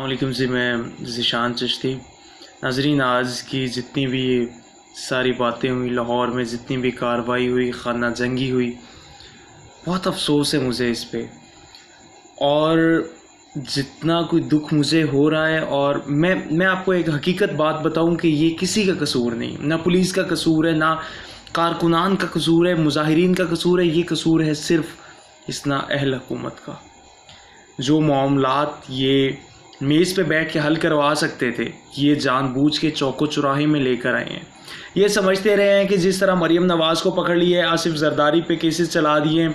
अस्सलामुअलैकुम जी, मैं ज़ीशान चिश्ती। नाज़रीन, आज की जितनी भी सारी बातें हुई, लाहौर में जितनी भी कार्रवाई हुई, खाना जंगी हुई, बहुत अफसोस है मुझे इस पे। और जितना कोई दुख मुझे हो रहा है, और मैं आपको एक हकीकत बात बताऊं कि ये किसी का कसूर नहीं, ना पुलिस का कसूर है, ना कारकुनान का कसूर है, मुजाहिरीन का कसूर है। ये कसूर है सिर्फ इस नाअहल हुकूमत का। जो मामलात ये मेज़ पे बैठ के हल करवा सकते थे, ये जानबूझ के चौको चौराहे में लेकर आए हैं। ये समझते रहे हैं कि जिस तरह मरीम नवाज़ को पकड़ लिए, आसिफ जरदारी पे केसेस चला दिए,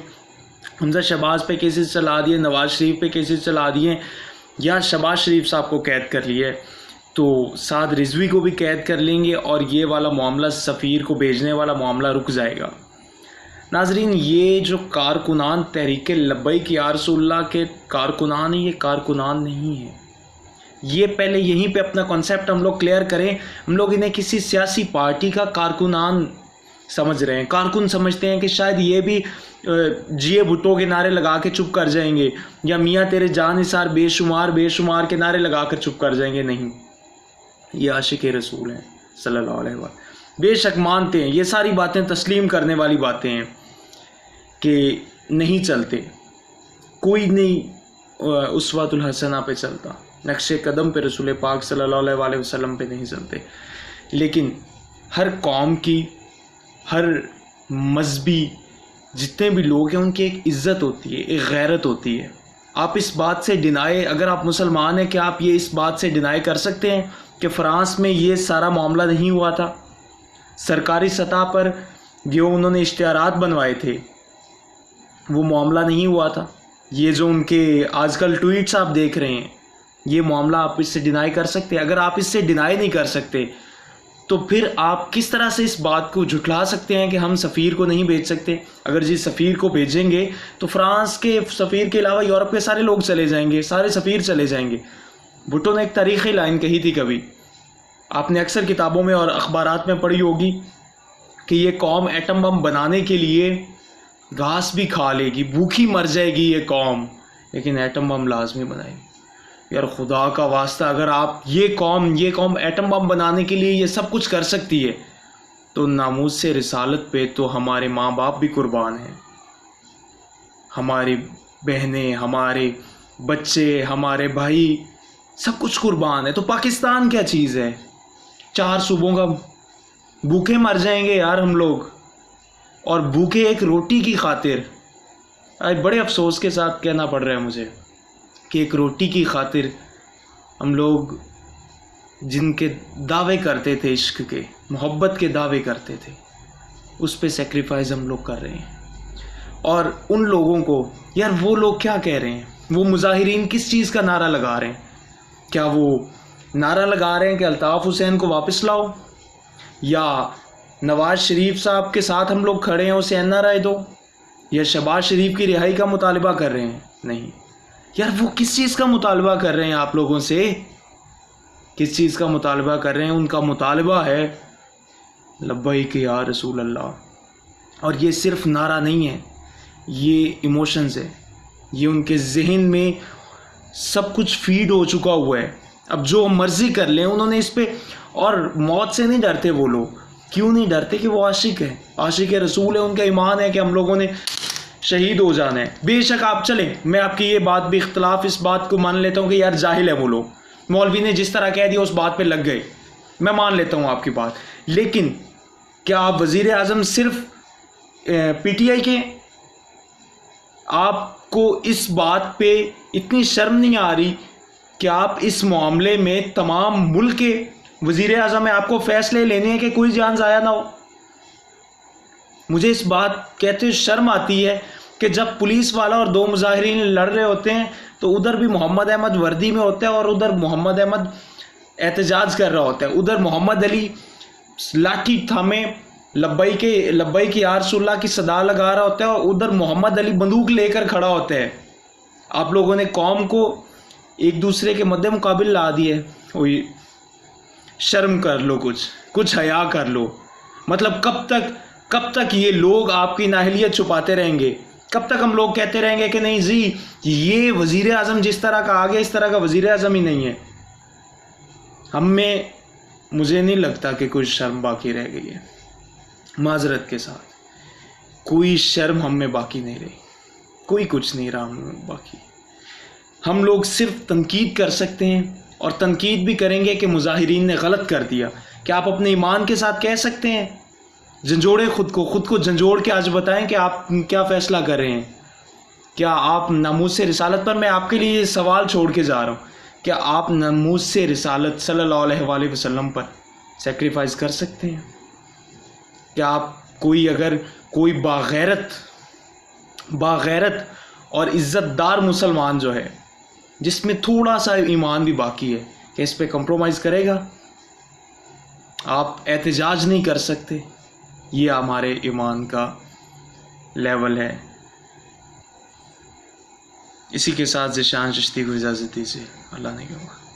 हमजा शहबाज पे केसेस चला दिए, नवाज़ शरीफ पे केसेस चला दिए, या शहबाज शरीफ साहब को कैद कर लिए, तो साद रिजवी को भी कैद कर लेंगे और ये वाला मामला, सफ़ीर को भेजने वाला मामला रुक जाएगा। नाजरीन, ये जो कारकुनान तहरीक लब्बैक या रसूलल्लाह के कारकुनान हैं, ये कारकुनान नहीं है। ये पहले यहीं पे अपना कॉन्सेप्ट हम लोग क्लियर करें। हम लोग इन्हें किसी सियासी पार्टी का कारकुनान समझ रहे हैं, कारकुन समझते हैं कि शायद ये भी जिए भुट्टो के नारे लगा के चुप कर जाएंगे, या मियाँ तेरे जानिसार बेशुमार बेशुमार के नारे लगा कर चुप कर जाएंगे। नहीं, ये आशिक रसूल हैं सल्लल्लाहु अलैहि वसल्लम। बेशक मानते हैं, ये सारी बातें तस्लीम करने वाली बातें हैं कि नहीं चलते, कोई नहीं उसवतुल हसना पे चलता, नक्शे कदम पे रसूल पाक सल्लल्लाहु अलैहि वसल्लम पे नहीं चलते। लेकिन हर कौम की, हर मजहबी जितने भी लोग हैं, उनकी एक इज़्ज़त होती है, एक गैरत होती है। आप इस बात से डिनाई, अगर आप मुसलमान हैं, क्या आप ये इस बात से डिनाई कर सकते हैं कि फ़्रांस में ये सारा मामला नहीं हुआ था? सरकारी सतह पर जो उन्होंने इश्तिहारात बनवाए थे, वो मामला नहीं हुआ था? ये जो उनके आजकल ट्वीट्स आप देख रहे हैं, ये मामला आप इससे डिनाई कर सकते हैं? अगर आप इससे डिनाई नहीं कर सकते, तो फिर आप किस तरह से इस बात को झुठला सकते हैं कि हम सफ़ीर को नहीं भेज सकते? अगर जी सफ़ीर को भेजेंगे तो फ्रांस के सफ़ीर के अलावा यूरोप के सारे लोग चले जाएंगे, सारे सफ़ीर चले जाएंगे। भुट्टो ने एक तारीख़ी लाइन कही थी कभी, आपने अक्सर किताबों में और अखबारात में पढ़ी होगी, कि ये कौम एटम बम बनाने के लिए घास भी खा लेगी, भूखी मर जाएगी ये कौम, लेकिन एटम बम लाजमी बनाएगी। यार खुदा का वास्ता, अगर आप ये कौम एटम बम बनाने के लिए ये सब कुछ कर सकती है, तो नामूस से रिसालत पे तो हमारे माँ बाप भी कुर्बान हैं, हमारी बहनें, हमारे बच्चे, हमारे भाई, सब कुछ कुर्बान है। तो पाकिस्तान क्या चीज़ है? 4 सूबों का भूखे मर जाएंगे यार हम लोग, और भूखे एक रोटी की खातिर। आज बड़े अफसोस के साथ कहना पड़ रहा है मुझे कि एक रोटी की खातिर हम लोग जिनके दावे करते थे, इश्क के, मोहब्बत के दावे करते थे, उस पे सेक्रीफाइस हम लोग कर रहे हैं। और उन लोगों को, यार वो लोग क्या कह रहे हैं, वो मुजाहिरीन किस चीज़ का नारा लगा रहे हैं? क्या वो नारा लगा रहे हैं कि अल्ताफ़ हुसैन को वापस लाओ, या नवाज़ शरीफ साहब के साथ हम लोग खड़े हैं, उसे NRI दो, या शहबाज शरीफ की रिहाई का मुतालबा कर रहे हैं? नहीं यार, वो किस चीज़ का मुतालबा कर रहे हैं आप लोगों से? किस चीज़ का मुतालबा कर रहे हैं? उनका मुतालबा है लब्बैक या रसूल अल्लाह। और ये सिर्फ नारा नहीं है, ये इमोशंस है, ये उनके जहन में सब कुछ फीड हो चुका हुआ है। अब जो मर्ज़ी कर लें उन्होंने इस पे, और मौत से नहीं डरते वो लोग। क्यों नहीं डरते? कि वो आशिक है, आशिक रसूल है, उनका ईमान है कि हम लोगों ने शहीद हो जाना है। बेशक आप चलें, मैं आपकी ये बात भी, इख्तलाफ इस बात को मान लेता हूँ कि यार जाहिल है वो लोग, मौलवी ने जिस तरह कह दिया उस बात पे लग गए, मैं मान लेता हूँ आपकी बात। लेकिन क्या आप वज़ीर आज़म सिर्फ PTI के? आपको इस बात पे इतनी शर्म नहीं आ रही कि आप इस मामले में तमाम मुल्क के वज़ीर आज़म है, आपको फ़ैसले लेने हैं कि कोई जान ज़ाया ना हो? मुझे इस बात कहते हुए शर्म आती है कि जब पुलिस वाला और 2 मुजाहिरीन लड़ रहे होते हैं, तो उधर भी मोहम्मद अहमद वर्दी में होता है और उधर मोहम्मद अहमद एहतजाज कर रहा होता है, उधर मोहम्मद अली लाठी थामे लब्बैक या रसूलल्लाह की सदा लगा रहा होता है, और उधर मोहम्मद अली बंदूक लेकर खड़ा होता है। आप लोगों ने कौम को एक दूसरे के मद्दे मुकाबिल ला दिए। वही शर्म कर लो, कुछ हया कर लो। मतलब कब तक ये लोग आपकी नाहलियत छुपाते रहेंगे? کب تک ہم لوگ کہتے رہیں گے کہ نہیں جی یہ وزیر اعظم جس طرح کا آ گیا اس طرح کا وزیر اعظم ہی نہیں ہے. ہم میں مجھے نہیں لگتا کہ کوئی شرم باقی رہ گئی ہے. معذرت کے ساتھ کوئی شرم ہم میں باقی نہیں رہی, کوئی کچھ نہیں رہا ہم میں باقی. ہم لوگ صرف تنقید کر سکتے ہیں, اور تنقید بھی کریں گے کہ مظاہرین نے غلط کر دیا. کیا آپ اپنے ایمان کے ساتھ کہہ سکتے ہیں جھنجھوڑیں خود کو جھنجھوڑ کے آج بتائیں کہ آپ کیا فیصلہ کر رہے ہیں؟ کیا آپ ناموس رسالت پر, میں آپ کے لیے یہ سوال چھوڑ کے جا رہا ہوں, کیا آپ ناموس رسالت صلی اللہ علیہ وآلہ وسلم پر سیکریفائز کر سکتے ہیں؟ کیا آپ اگر کوئی باغیرت اور عزت دار مسلمان جو ہے جس میں تھوڑا سا ایمان بھی باقی ہے, کہ اس پہ کمپرومائز کرے گا؟ آپ احتجاج نہیں کر سکتے. یہ ہمارے ایمان کا لیول ہے. اسی کے ساتھ ذیشان چشتی کو اجازت دیجیے. اللہ نے کہا.